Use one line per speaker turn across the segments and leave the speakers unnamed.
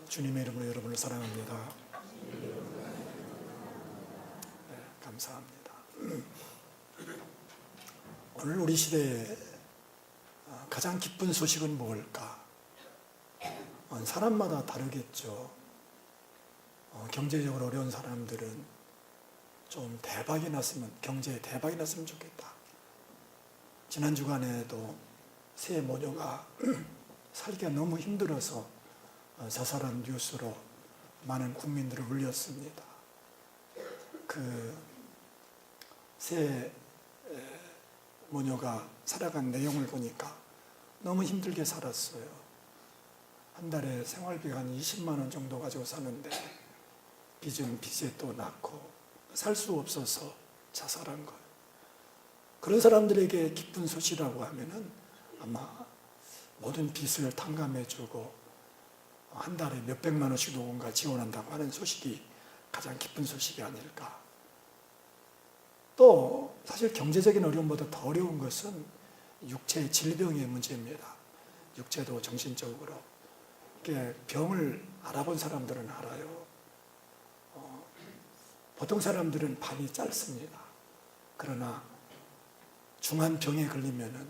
주님의 이름으로 여러분을 사랑합니다. 네, 감사합니다. 오늘 우리 시대에 가장 기쁜 소식은 뭘까? 사람마다 다르겠죠. 경제적으로 어려운 사람들은 좀 대박이 났으면, 경제에 대박이 났으면 좋겠다. 지난 주간에도 새 모녀가 살기가 너무 힘들어서 자살한 뉴스로 많은 국민들을 울렸습니다. 그 새 모녀가 살아간 내용을 보니까 너무 힘들게 살았어요. 한 달에 생활비가 한 20만 원 정도 가지고 사는데 빚은 빚에 또 낳고 살 수 없어서 자살한 거예요. 그런 사람들에게 기쁜 소식이라고 하면은 아마 모든 빚을 탕감해주고 한 달에 몇백만 원씩 누군가 지원한다고 하는 소식이 가장 기쁜 소식이 아닐까. 또 사실 경제적인 어려움보다 더 어려운 것은 육체의 질병의 문제입니다. 육체도 정신적으로. 이렇게 병을 알아본 사람들은 알아요. 보통 사람들은 밤이 짧습니다. 그러나 중한 병에 걸리면은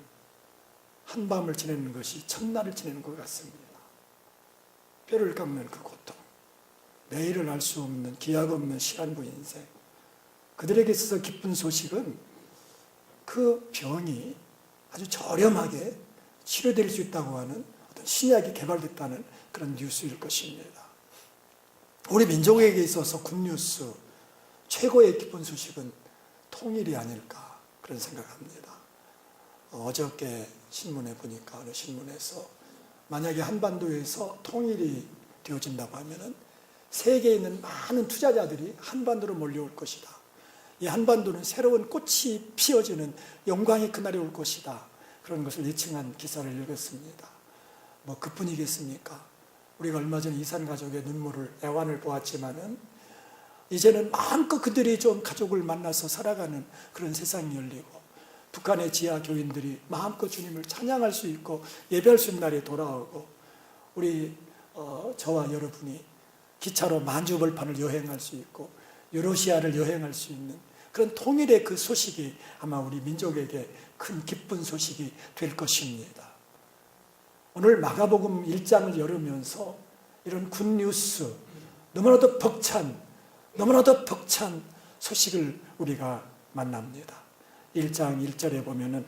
한밤을 지내는 것이 첫날을 지내는 것 같습니다. 뼈를 깎는 그 고통, 내일을 알 수 없는 기약 없는 시간부 인생, 그들에게 있어서 기쁜 소식은 그 병이 아주 저렴하게 치료될 수 있다고 하는 어떤 신약이 개발됐다는 그런 뉴스일 것입니다. 우리 민족에게 있어서 굿뉴스, 최고의 기쁜 소식은 통일이 아닐까 그런 생각합니다. 어저께 신문에 보니까 어느 신문에서 만약에 한반도에서 통일이 되어진다고 하면은 세계에 있는 많은 투자자들이 한반도로 몰려올 것이다. 이 한반도는 새로운 꽃이 피어지는 영광의 그날이 올 것이다. 그런 것을 예칭한 기사를 읽었습니다. 뭐 그뿐이겠습니까? 우리가 얼마 전에 이산 가족의 눈물을, 애환을 보았지만은 이제는 마음껏 그들이 좀 가족을 만나서 살아가는 그런 세상이 열리고 북한의 지하 교인들이 마음껏 주님을 찬양할 수 있고 예배할 수 있는 날이 돌아오고 우리 저와 여러분이 기차로 만주벌판을 여행할 수 있고 유러시아를 여행할 수 있는 그런 통일의 그 소식이 아마 우리 민족에게 큰 기쁜 소식이 될 것입니다. 오늘 마가복음 1장을 열으면서 이런 굿뉴스, 너무나도 벅찬 소식을 우리가 만납니다. 1장 1절에 보면은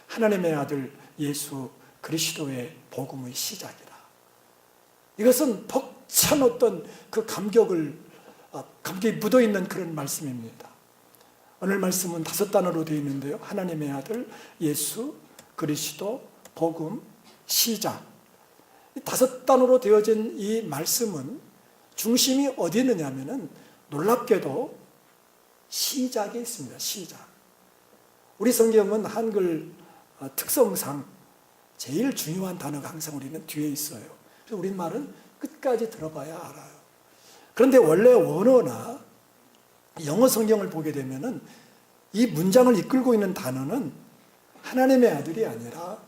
하나님의 아들 예수 그리스도의 복음의 시작이라. 이것은 벅찬 어떤 그 감격이 묻어있는 그런 말씀입니다. 오늘 말씀은 5단어로 되어 있는데요. 하나님의 아들 예수 그리스도 복음 시작. 이 5단어로 되어진 이 말씀은 중심이 어디 있느냐면은 놀랍게도 시작에 있습니다. 시작. 우리 성경은 한글 특성상 제일 중요한 단어가 항상 우리는 뒤에 있어요. 그래서 우리말은 끝까지 들어봐야 알아요. 그런데 원래 원어나 영어 성경을 보게 되면은 이 문장을 이끌고 있는 단어는 하나님의 아들이 아니라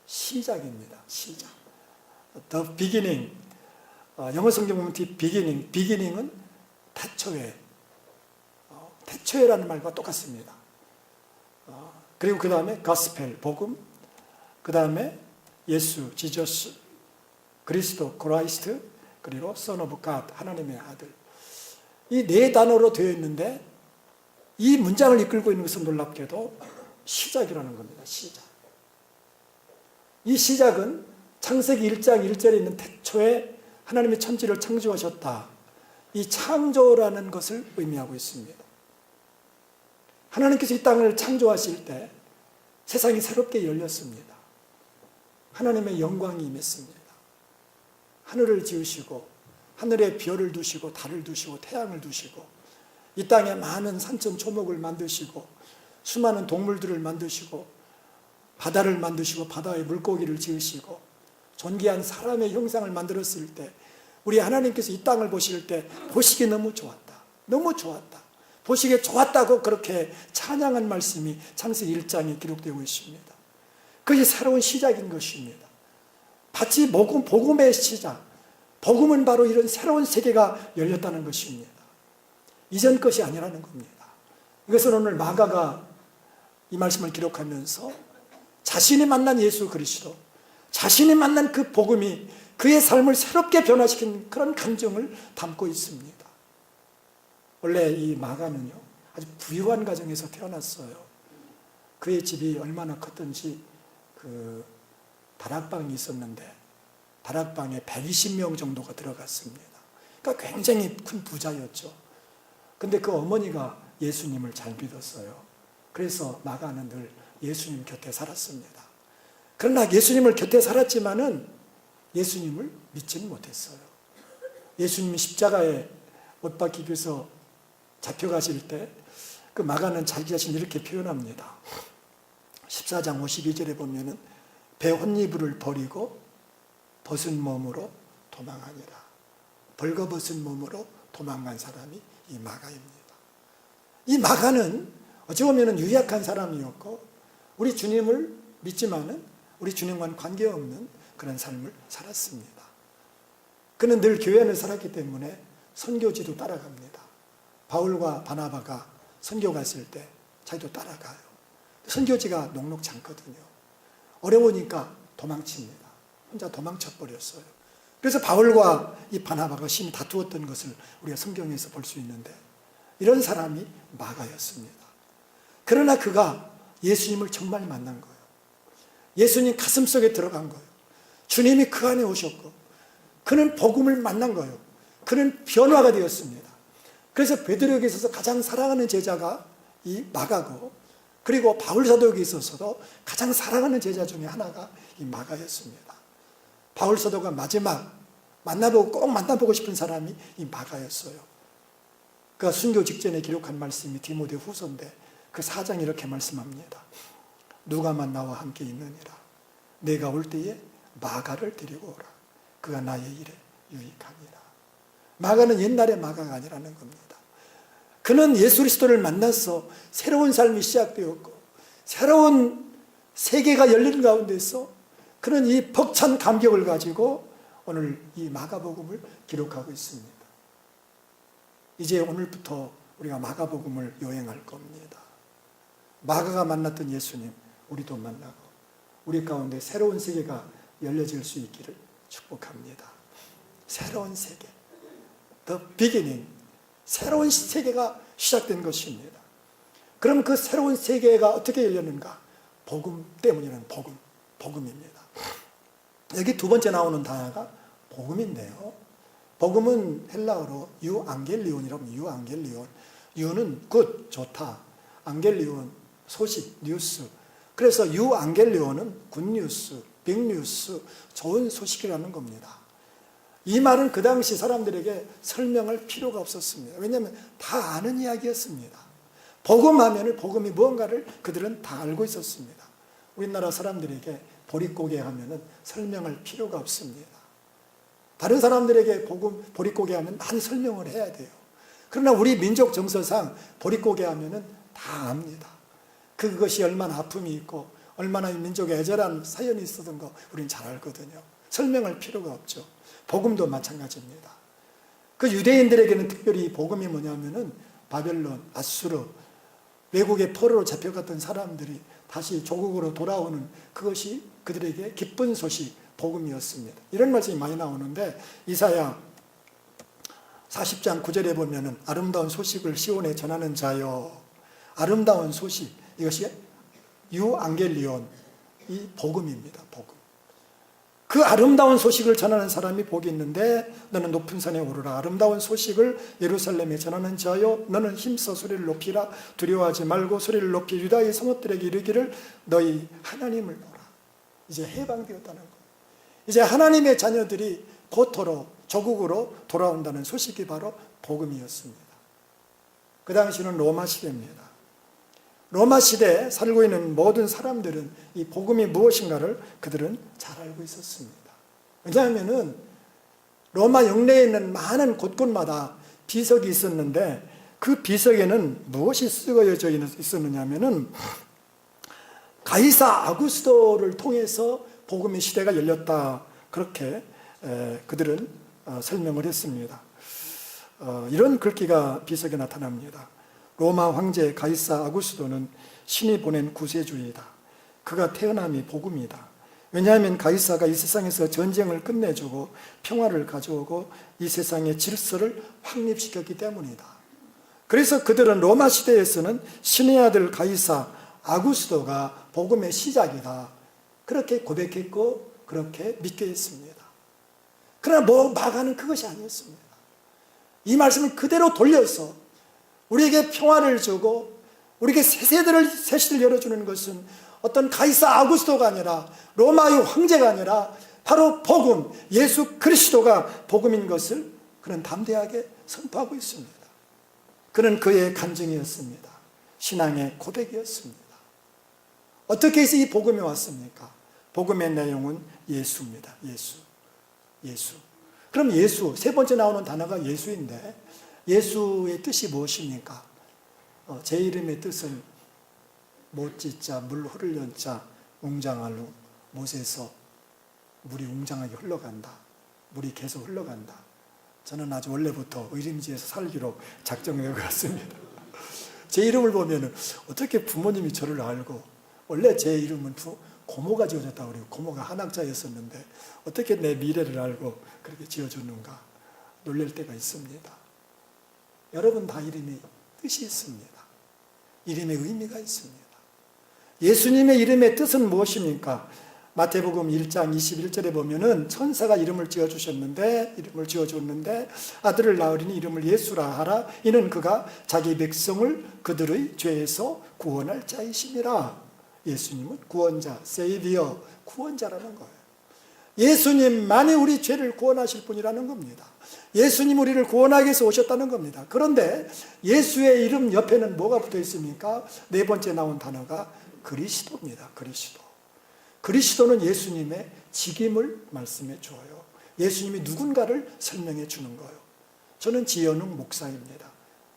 시작입니다. 시작. The beginning. 영어 성경 보면 the beginning. beginning은 태초에. 태초에라는 말과 똑같습니다. 그리고 그 다음에 가스펠, 복음, 그 다음에 예수, 지저스, 그리스도, 크라이스트, 그리고 Son of God, 하나님의 아들. 이 4단어로 되어 있는데 이 문장을 이끌고 있는 것은 놀랍게도 시작이라는 겁니다. 시작. 이 시작은 창세기 1장 1절에 있는 태초에 하나님이 천지를 창조하셨다. 이 창조라는 것을 의미하고 있습니다. 하나님께서 이 땅을 창조하실 때 세상이 새롭게 열렸습니다. 하나님의 영광이 임했습니다. 하늘을 지으시고 하늘에 별을 두시고 달을 두시고 태양을 두시고 이 땅에 많은 산천 초목을 만드시고 수많은 동물들을 만드시고 바다를 만드시고 바다의 물고기를 지으시고 존귀한 사람의 형상을 만들었을 때 우리 하나님께서 이 땅을 보실 때 보시기 너무 좋았다. 너무 좋았다. 보시기에 좋았다고 그렇게 찬양한 말씀이 창세기 1장에 기록되고 있습니다. 그것이 새로운 시작인 것입니다. 마치 복음의 시작, 복음은 바로 이런 새로운 세계가 열렸다는 것입니다. 이전 것이 아니라는 겁니다. 이것은 오늘 마가가 이 말씀을 기록하면서 자신이 만난 예수 그리스도, 자신이 만난 그 복음이 그의 삶을 새롭게 변화시킨 그런 감정을 담고 있습니다. 원래 이 마가는요, 아주 부유한 가정에서 태어났어요. 그의 집이 얼마나 컸던지 그 다락방이 있었는데 다락방에 120명 정도가 들어갔습니다. 그러니까 굉장히 큰 부자였죠. 근데 그 어머니가 예수님을 잘 믿었어요. 그래서 마가는 늘 예수님 곁에 살았습니다. 그러나 예수님을 곁에 살았지만은 예수님을 믿지는 못했어요. 예수님이 십자가에 못 박히기 위해서 잡혀가실 때 그 마가는 자기 자신 이렇게 표현합니다. 14장 52절에 보면은 배혼이불을 버리고 벗은 몸으로 도망하니라. 벌거벗은 몸으로 도망간 사람이 이 마가입니다. 이 마가는 어찌 보면 유약한 사람이었고 우리 주님을 믿지만은 우리 주님과는 관계없는 그런 삶을 살았습니다. 그는 늘 교회 안에 살았기 때문에 선교지도 따라갑니다. 바울과 바나바가 선교 갔을 때 자기도 따라가요. 선교지가 녹록지 않거든요. 어려우니까 도망칩니다. 혼자 도망쳐 버렸어요. 그래서 바울과 이 바나바가 심히 다투었던 것을 우리가 성경에서 볼 수 있는데 이런 사람이 마가였습니다. 그러나 그가 예수님을 정말 만난 거예요. 예수님 가슴속에 들어간 거예요. 주님이 그 안에 오셨고 그는 복음을 만난 거예요. 그는 변화가 되었습니다. 그래서 베드로에게 있어서 가장 사랑하는 제자가 이 마가고 그리고 바울 사도에게 있어서도 가장 사랑하는 제자 중에 하나가 이 마가였습니다. 바울 사도가 마지막 꼭 만나보고 싶은 사람이 이 마가였어요. 그가 순교 직전에 기록한 말씀이 디모데 후서인데 그 4장이 이렇게 말씀합니다. 누가만 나와 함께 있느니라. 내가 올 때에 마가를 데리고 오라. 그가 나의 일에 유익하니라. 마가는 옛날의 마가가 아니라는 겁니다. 그는 예수 그리스도를 만나서 새로운 삶이 시작되었고 새로운 세계가 열리는 가운데서 그는 이 벅찬 감격을 가지고 오늘 이 마가복음을 기록하고 있습니다. 이제 오늘부터 우리가 마가복음을 여행할 겁니다. 마가가 만났던 예수님 우리도 만나고 우리 가운데 새로운 세계가 열려질 수 있기를 축복합니다. 새로운 세계, The beginning, 새로운 세계가 시작된 것입니다. 그럼 그 새로운 세계가 어떻게 열렸는가? 복음 때문이라는 복음입니다. 여기 두 번째 나오는 단어가 복음인데요. 복음은 헬라어로 유앙겔리온이라고 합니다. 유앙겔리온. 유는 굿, 좋다. 안겔리온, 소식, 뉴스. 그래서 유앙겔리온은 굿뉴스, 빅뉴스, 좋은 소식이라는 겁니다. 이 말은 그 당시 사람들에게 설명할 필요가 없었습니다. 왜냐하면 다 아는 이야기였습니다. 복음하면 복음이 무언가를 그들은 다 알고 있었습니다. 우리나라 사람들에게 보릿고개 하면 설명할 필요가 없습니다. 다른 사람들에게 복음 보릿고개 하면 많이 설명을 해야 돼요. 그러나 우리 민족 정서상 보릿고개 하면 다 압니다. 그것이 얼마나 아픔이 있고 얼마나 민족에 애절한 사연이 있었던 거 우리는 잘 알거든요. 설명할 필요가 없죠. 복음도 마찬가지입니다. 그 유대인들에게는 특별히 복음이 뭐냐면은 바벨론, 아수르, 외국의 포로로 잡혀갔던 사람들이 다시 조국으로 돌아오는 그것이 그들에게 기쁜 소식, 복음이었습니다. 이런 말씀이 많이 나오는데 이사야 40장 9절에 보면은 아름다운 소식을 시온에 전하는 자여, 아름다운 소식, 이것이 유앙겔리온, 이 복음입니다. 복음. 그 아름다운 소식을 전하는 사람이 복이 있는데 너는 높은 산에 오르라. 아름다운 소식을 예루살렘에 전하는 자여, 너는 힘써 소리를 높이라. 두려워하지 말고 소리를 높이 유다의 성읍들에게 이르기를 너희 하나님을 보라. 이제 해방되었다는 거예요. 이제 하나님의 자녀들이 고토로 조국으로 돌아온다는 소식이 바로 복음이었습니다. 그 당시는 로마 시대입니다. 로마 시대에 살고 있는 모든 사람들은 이 복음이 무엇인가를 그들은 잘 알고 있었습니다. 왜냐하면 로마 영내에 있는 많은 곳곳마다 비석이 있었는데 그 비석에는 무엇이 쓰여져 있었느냐 하면은 가이사 아구스토를 통해서 복음의 시대가 열렸다. 그렇게 그들은 설명을 했습니다. 이런 글귀가 비석에 나타납니다. 로마 황제 가이사 아구스도는 신이 보낸 구세주이다. 그가 태어남이 복음이다. 왜냐하면 가이사가 이 세상에서 전쟁을 끝내주고 평화를 가져오고 이 세상의 질서를 확립시켰기 때문이다. 그래서 그들은 로마 시대에서는 신의 아들 가이사 아구스도가 복음의 시작이다. 그렇게 고백했고 그렇게 믿게 했습니다. 그러나 마가는 그것이 아니었습니다. 이 말씀을 그대로 돌려서 우리에게 평화를 주고 우리에게 새 시대를 열어주는 것은 어떤 가이사 아구스도가 아니라 로마의 황제가 아니라 바로 복음, 예수 그리스도가 복음인 것을 그는 담대하게 선포하고 있습니다. 그는 그의 간증이었습니다. 신앙의 고백이었습니다. 어떻게 해서 이 복음이 왔습니까? 복음의 내용은 예수입니다. 예수. 그럼 예수, 세 번째 나오는 단어가 예수인데 예수의 뜻이 무엇입니까? 제 이름의 뜻은 못지자, 물 흐르는 자, 웅장할 웅, 못에서 물이 웅장하게 흘러간다. 물이 계속 흘러간다. 저는 아주 원래부터 의림지에서 살기로 작정해 갔습니다. 제 이름을 보면 어떻게 부모님이 저를 알고, 원래 제 이름은 고모가 지어줬다고 그래요. 고모가 한학자였었는데 어떻게 내 미래를 알고 그렇게 지어줬는가 놀랄 때가 있습니다. 여러분 다 이름이 뜻이 있습니다. 이름의 의미가 있습니다. 예수님의 이름의 뜻은 무엇입니까? 마태복음 1장 21절에 보면은 천사가 이름을 지어줬는데 아들을 낳으리니 이름을 예수라 하라. 이는 그가 자기 백성을 그들의 죄에서 구원할 자이심이라. 예수님은 구원자, 세이비어, 구원자라는 거예요. 예수님만이 우리 죄를 구원하실 분이라는 겁니다. 예수님 우리를 구원하기 위해서 오셨다는 겁니다. 그런데 예수의 이름 옆에는 뭐가 붙어 있습니까? 네 번째 나온 단어가 그리스도입니다. 그리스도는 예수님의 직임을 말씀해 줘요. 예수님이 누군가를 설명해 주는 거예요. 저는 지연웅 목사입니다.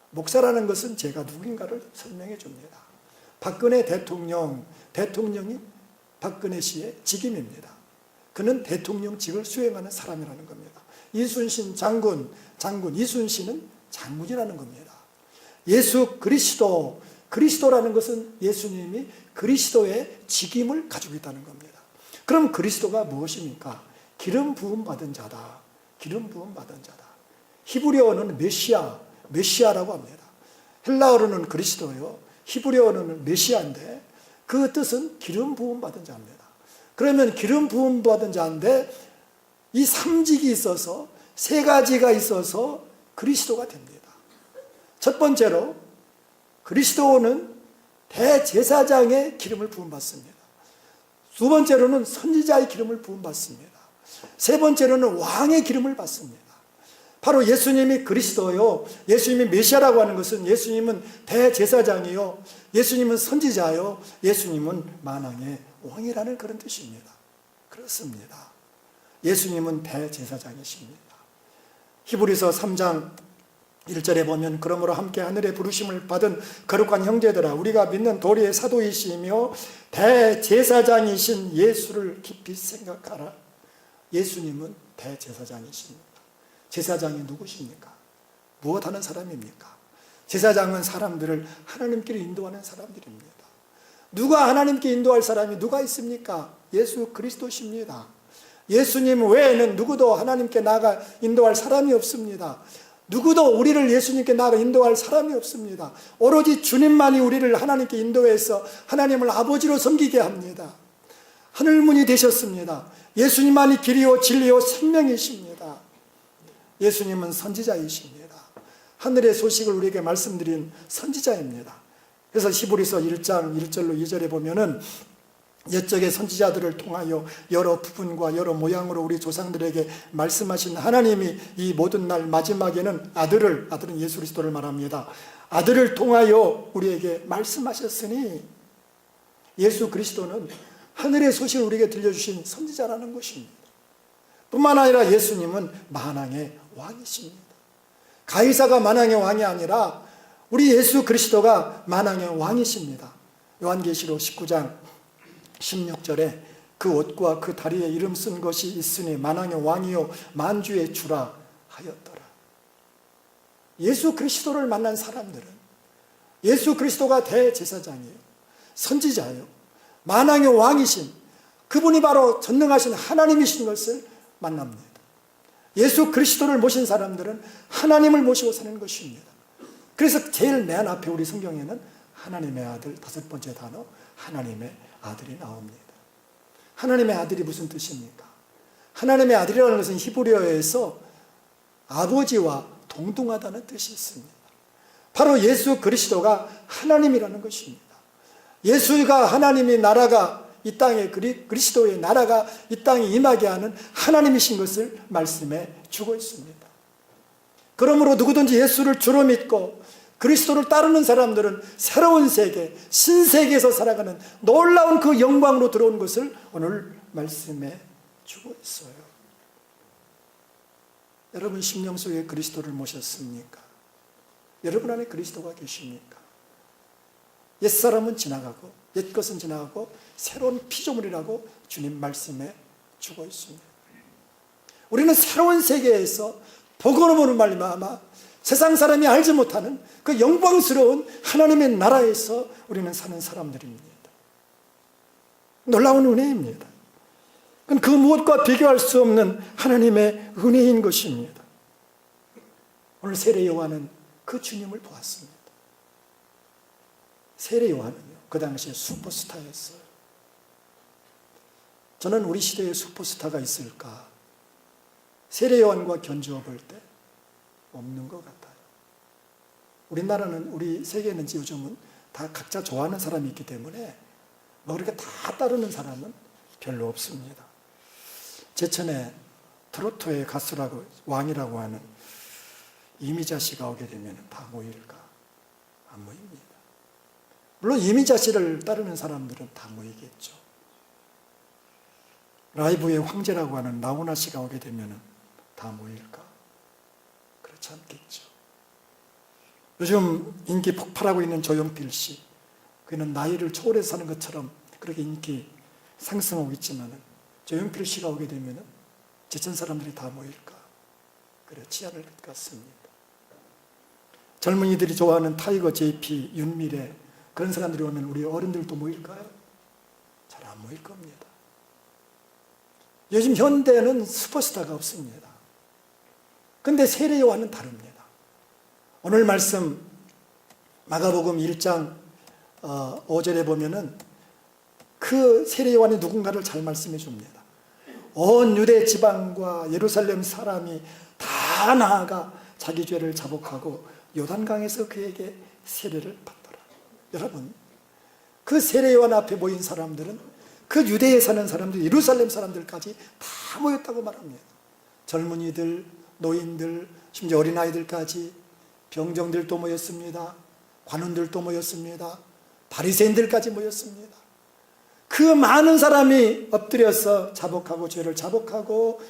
목사라는 것은 제가 누군가를 설명해 줍니다. 박근혜 대통령이 박근혜 씨의 직임입니다. 그는 대통령직을 수행하는 사람이라는 겁니다. 이순신 장군 이순신은 장군이라는 겁니다. 예수 그리스도라는 것은 예수님이 그리스도의 직임을 가지고 있다는 겁니다. 그럼 그리스도가 무엇입니까? 기름 부음 받은 자다. 히브리어는 메시아라고 합니다. 헬라어로는 그리스도요. 히브리어는 메시아인데 그 뜻은 기름 부음 받은 자입니다. 그러면 기름 부음 받은 자인데 이 삼직이 있어서 세 가지가 있어서 그리스도가 됩니다. 첫 번째로 그리스도는 대제사장의 기름을 부음받습니다. 두 번째로는 선지자의 기름을 부음받습니다. 세 번째로는 왕의 기름을 받습니다. 바로 예수님이 그리스도요, 예수님이 메시아라고 하는 것은 예수님은 대제사장이요, 예수님은 선지자요, 예수님은 만왕의 왕이라는 그런 뜻입니다. 그렇습니다. 예수님은 대제사장이십니다. 히브리서 3장 1절에 보면 그러므로 함께 하늘의 부르심을 받은 거룩한 형제들아 우리가 믿는 도리의 사도이시며 대제사장이신 예수를 깊이 생각하라. 예수님은 대제사장이십니다. 제사장이 누구십니까? 무엇하는 사람입니까? 제사장은 사람들을 하나님께로 인도하는 사람들입니다. 누가 하나님께 인도할 사람이 누가 있습니까? 예수 그리스도십니다. 예수님 외에는 누구도 하나님께 나아가 인도할 사람이 없습니다. 누구도 우리를 예수님께 나아가 인도할 사람이 없습니다. 오로지 주님만이 우리를 하나님께 인도해서 하나님을 아버지로 섬기게 합니다. 하늘문이 되셨습니다. 예수님만이 길이요 진리요 생명이십니다. 예수님은 선지자이십니다. 하늘의 소식을 우리에게 말씀드린 선지자입니다. 그래서 히브리서 1장 1절로 2절에 보면은 옛적의 선지자들을 통하여 여러 부분과 여러 모양으로 우리 조상들에게 말씀하신 하나님이 이 모든 날 마지막에는 아들은 예수 그리스도를 말합니다. 아들을 통하여 우리에게 말씀하셨으니 예수 그리스도는 하늘의 소식을 우리에게 들려주신 선지자라는 것입니다. 뿐만 아니라 예수님은 만왕의 왕이십니다. 가이사가 만왕의 왕이 아니라 우리 예수 그리스도가 만왕의 왕이십니다. 요한계시록 19장 16절에 그 옷과 그 다리에 이름 쓴 것이 있으니 만왕의 왕이요 만주의 주라. 하였더라. 예수 그리스도를 만난 사람들은 예수 그리스도가 대제사장이에요. 선지자예요. 만왕의 왕이신 그분이 바로 전능하신 하나님이신 것을 만납니다. 예수 그리스도를 모신 사람들은 하나님을 모시고 사는 것입니다. 그래서 제일 맨 앞에 우리 성경에는 하나님의 아들, 다섯 번째 단어 하나님의 아들이 나옵니다. 하나님의 아들이 무슨 뜻입니까? 하나님의 아들이라는 것은 히브리어에서 아버지와 동등하다는 뜻이 있습니다. 바로 예수 그리스도가 하나님이라는 것입니다. 예수가 하나님의 나라가 이 땅에 그리스도의 나라가 이 땅에 임하게 하는 하나님이신 것을 말씀해 주고 있습니다. 그러므로 누구든지 예수를 주로 믿고 그리스도를 따르는 사람들은 새로운 세계, 신세계에서 살아가는 놀라운 그 영광으로 들어온 것을 오늘 말씀해 주고 있어요. 여러분 심령 속에 그리스도를 모셨습니까? 여러분 안에 그리스도가 계십니까? 옛사람은 지나가고 옛것은 지나가고 새로운 피조물이라고 주님 말씀해 주고 있습니다. 우리는 새로운 세계에서 복음으로 말미암아 세상 사람이 알지 못하는 그 영광스러운 하나님의 나라에서 우리는 사는 사람들입니다. 놀라운 은혜입니다. 그 무엇과 비교할 수 없는 하나님의 은혜인 것입니다. 오늘 세례 요한은 그 주님을 보았습니다. 세례 요한은요, 그 당시에 슈퍼스타였어요. 저는 우리 시대에 슈퍼스타가 있을까? 세례 요한과 견주어 볼 때 없는 것 같아요. 우리나라는, 우리 세계는 요즘은 다 각자 좋아하는 사람이 있기 때문에 뭐 그렇게 다 따르는 사람은 별로 없습니다. 제천에 트로트의 가수라고 왕이라고 하는 이미자 씨가 오게 되면 다 모일까? 안 모입니다. 물론 이미자 씨를 따르는 사람들은 다 모이겠죠. 라이브의 황제라고 하는 나훈아 씨가 오게 되면 다 모일까? 그렇지 않겠죠. 요즘 인기 폭발하고 있는 조용필 씨, 그는 나이를 초월해서 사는 것처럼 그렇게 인기 상승하고 있지만 조용필 씨가 오게 되면 제천 사람들이 다 모일까? 그렇지 않을 것 같습니다. 젊은이들이 좋아하는 타이거, JP, 윤미래 그런 사람들이 오면 우리 어른들도 모일까요? 잘 안 모일 겁니다. 요즘 현대는 슈퍼스타가 없습니다. 근데 세례 요한은 다릅니다. 오늘 말씀 마가복음 1장 5절에 보면은 그 세례 요한이 누군가를 잘 말씀해 줍니다. 온 유대 지방과 예루살렘 사람이 다 나아가 자기 죄를 자복하고 요단강에서 그에게 세례를 받더라. 여러분, 그 세례 요한 앞에 모인 사람들은 그 유대에 사는 사람들, 예루살렘 사람들까지 다 모였다고 말합니다. 젊은이들, 노인들, 심지어 어린아이들까지, 병정들도 모였습니다. 관원들도 모였습니다. 바리새인들까지 모였습니다. 그 많은 사람이 엎드려서 자복하고 죄를 자복하고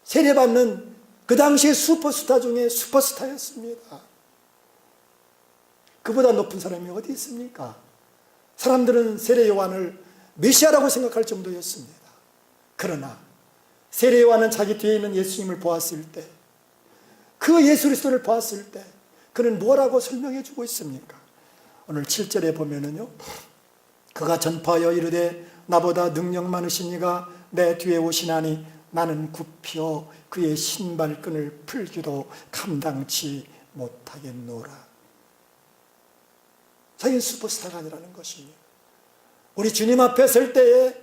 세례받는 그 당시의 슈퍼스타 중에 슈퍼스타였습니다. 그보다 높은 사람이 어디 있습니까? 사람들은 세례 요한을 메시아라고 생각할 정도였습니다. 그러나 세례 요한은 자기 뒤에 있는 예수님을 보았을 때, 그 예수 그리스도를 보았을 때 그는 뭐라고 설명해 주고 있습니까? 오늘 7절에 보면은요, 그가 전파하여 이르되 나보다 능력 많으신 이가 내 뒤에 오시나니 나는 굽혀 그의 신발끈을 풀기도 감당치 못하겠노라. 자기는 슈퍼스타가 아니라는 것입니다. 우리 주님 앞에 설 때에,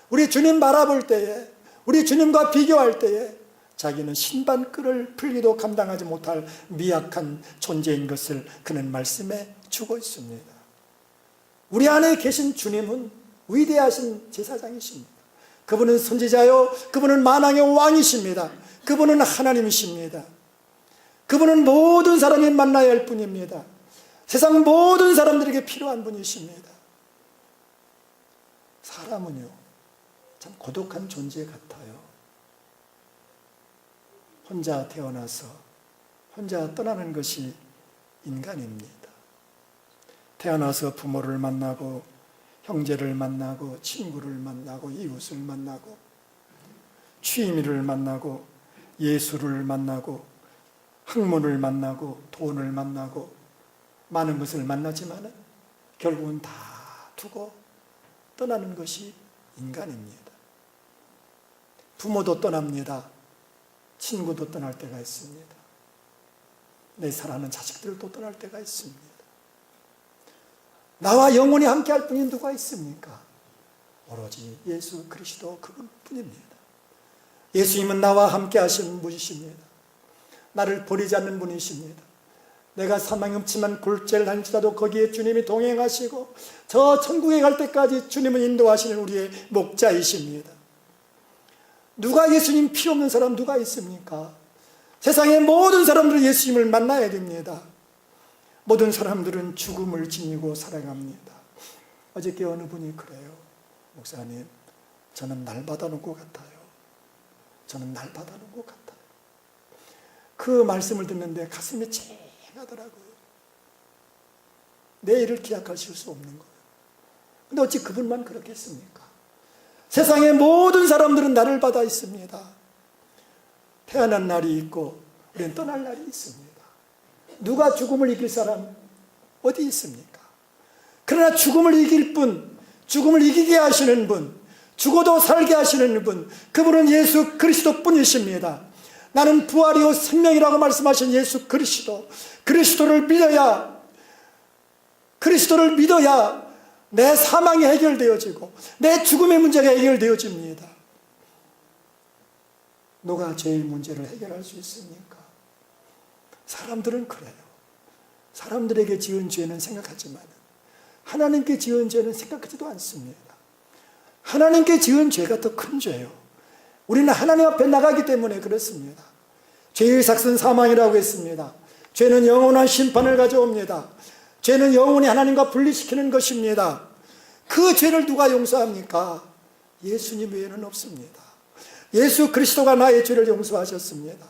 우리 주님 바라볼 때에, 우리 주님과 비교할 때에 자기는 신발끈을 풀기도 감당하지 못할 미약한 존재인 것을 그는 말씀해 주고 있습니다. 우리 안에 계신 주님은 위대하신 제사장이십니다. 그분은 선지자요, 그분은 만왕의 왕이십니다. 그분은 하나님이십니다. 그분은 모든 사람이 만나야 할 분입니다. 세상 모든 사람들에게 필요한 분이십니다. 사람은요, 참 고독한 존재 같아요. 혼자 태어나서 혼자 떠나는 것이 인간입니다. 태어나서 부모를 만나고 형제를 만나고 친구를 만나고 이웃을 만나고 취미를 만나고 예술을 만나고 학문을 만나고 돈을 만나고 많은 것을 만나지만 결국은 다 두고 떠나는 것이 인간입니다. 부모도 떠납니다. 친구도 떠날 때가 있습니다. 내 사랑하는 자식들도 떠날 때가 있습니다. 나와 영원히 함께 할 분이 누가 있습니까? 오로지 예수 그리스도 그분뿐입니다. 예수님은 나와 함께 하시는 분이십니다. 나를 버리지 않는 분이십니다. 내가 사망이 없지만 굴죄를 할지라도 거기에 주님이 동행하시고 저 천국에 갈 때까지 주님은 인도하시는 우리의 목자이십니다. 누가 예수님 필요 없는 사람 누가 있습니까? 세상의 모든 사람들은 예수님을 만나야 됩니다. 모든 사람들은 죽음을 지니고 살아갑니다. 어저께 어느 분이 그래요. 목사님, 저는 날 받아놓은 것 같아요. 저는 날 받아놓은 것 같아요. 그 말씀을 듣는데 가슴이 찡하더라고요. 내일을 기약하실 수 없는 거예요. 근데 어찌 그분만 그렇겠습니까? 세상의 모든 사람들은 나를 받아 있습니다. 태어난 날이 있고 우리는 떠날 날이 있습니다. 누가 죽음을 이길 사람 어디 있습니까? 그러나 죽음을 이길 분, 죽음을 이기게 하시는 분, 죽어도 살게 하시는 분, 그분은 예수 그리스도 뿐이십니다. 나는 부활이요 생명이라고 말씀하신 예수 그리스도, 그리스도를 믿어야 내 사망이 해결되어지고 내 죽음의 문제가 해결되어집니다. 누가 제일 문제를 해결할 수 있습니까? 사람들은 그래요. 사람들에게 지은 죄는 생각하지만 하나님께 지은 죄는 생각하지도 않습니다. 하나님께 지은 죄가 더 큰 죄예요. 우리는 하나님 앞에 나가기 때문에 그렇습니다. 죄의 삭은 사망이라고 했습니다. 죄는 영원한 심판을 가져옵니다. 죄는 영원히 하나님과 분리시키는 것입니다. 그 죄를 누가 용서합니까? 예수님 외에는 없습니다. 예수 그리스도가 나의 죄를 용서하셨습니다.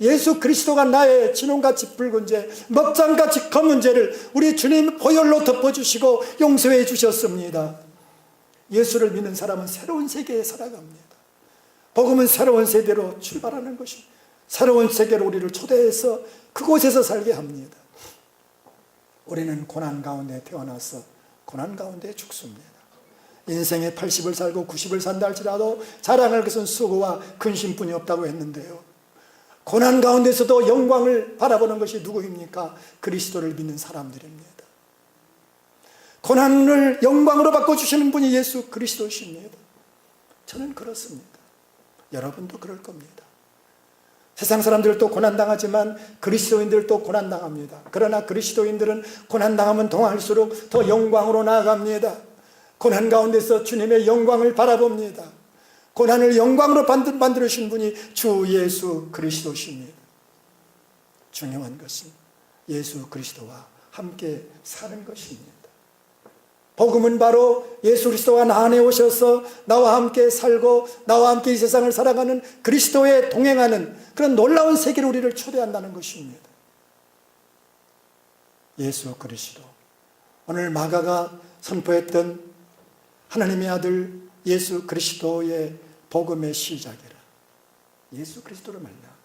예수 그리스도가 나의 진홍같이 붉은 죄, 먹장같이 검은 죄를 우리 주님 보혈로 덮어주시고 용서해 주셨습니다. 예수를 믿는 사람은 새로운 세계에 살아갑니다. 복음은 새로운 세대로 출발하는 것입니다. 새로운 세계로 우리를 초대해서 그곳에서 살게 합니다. 우리는 고난 가운데 태어나서 고난 가운데 죽습니다. 인생에 80을 살고 90을 산다 할지라도 자랑할 것은 수고와 근심뿐이 없다고 했는데요. 고난 가운데서도 영광을 바라보는 것이 누구입니까? 그리스도를 믿는 사람들입니다. 고난을 영광으로 바꿔주시는 분이 예수 그리스도십니다. 저는 그렇습니다. 여러분도 그럴 겁니다. 세상 사람들도 고난당하지만 그리스도인들도 고난당합니다. 그러나 그리스도인들은 고난당하면 동할수록 더 영광으로 나아갑니다. 고난 가운데서 주님의 영광을 바라봅니다. 고난을 영광으로 만들어주신 분이 주 예수 그리스도십니다. 중요한 것은 예수 그리스도와 함께 사는 것입니다. 복음은 바로 예수 그리스도가 나 안에 오셔서 나와 함께 살고 나와 함께 이 세상을 살아가는 그리스도에 동행하는 그런 놀라운 세계로 우리를 초대한다는 것입니다. 예수 그리스도, 오늘 마가가 선포했던 하나님의 아들 예수 그리스도의 복음의 시작이라. 예수 그리스도를 만나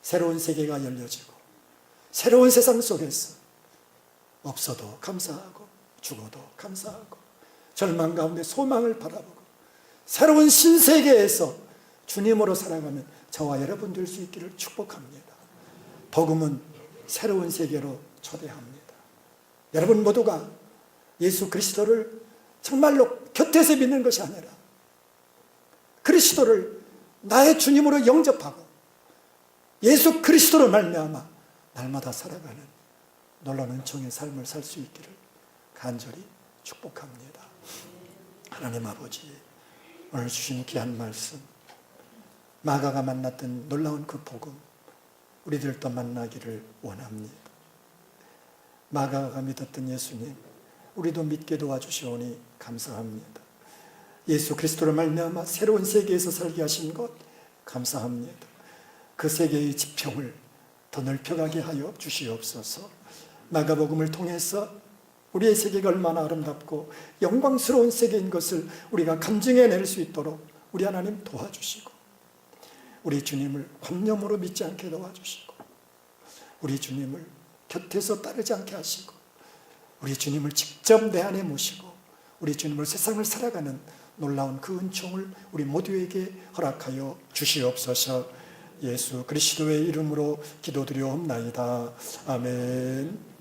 새로운 세계가 열려지고 새로운 세상 속에서 없어도 감사하고 죽어도 감사하고 절망 가운데 소망을 바라보고 새로운 신세계에서 주님으로 살아가는 저와 여러분 될 수 있기를 축복합니다. 복음은 새로운 세계로 초대합니다. 여러분 모두가 예수 그리스도를 정말로 곁에서 믿는 것이 아니라 그리스도를 나의 주님으로 영접하고 예수 그리스도로 말미암아 날마다 살아가는 놀라운 종의 삶을 살 수 있기를 간절히 축복합니다. 하나님 아버지, 오늘 주신 귀한 말씀, 마가가 만났던 놀라운 그 복음 우리들도 만나기를 원합니다. 마가가 믿었던 예수님, 우리도 믿게 도와주시오니 감사합니다. 예수 그리스도로 말미암아 새로운 세계에서 살게 하신 것 감사합니다. 그 세계의 지평을 더 넓혀가게 하여 주시옵소서. 마가복음을 통해서 우리의 세계가 얼마나 아름답고 영광스러운 세계인 것을 우리가 감증해낼 수 있도록 우리 하나님 도와주시고 우리 주님을 관념으로 믿지 않게 도와주시고 우리 주님을 곁에서 따르지 않게 하시고 우리 주님을 직접 내 안에 모시고 우리 주님을 세상을 살아가는 놀라운 그 은총을 우리 모두에게 허락하여 주시옵소서. 예수 그리스도의 이름으로 기도드리옵나이다. 아멘.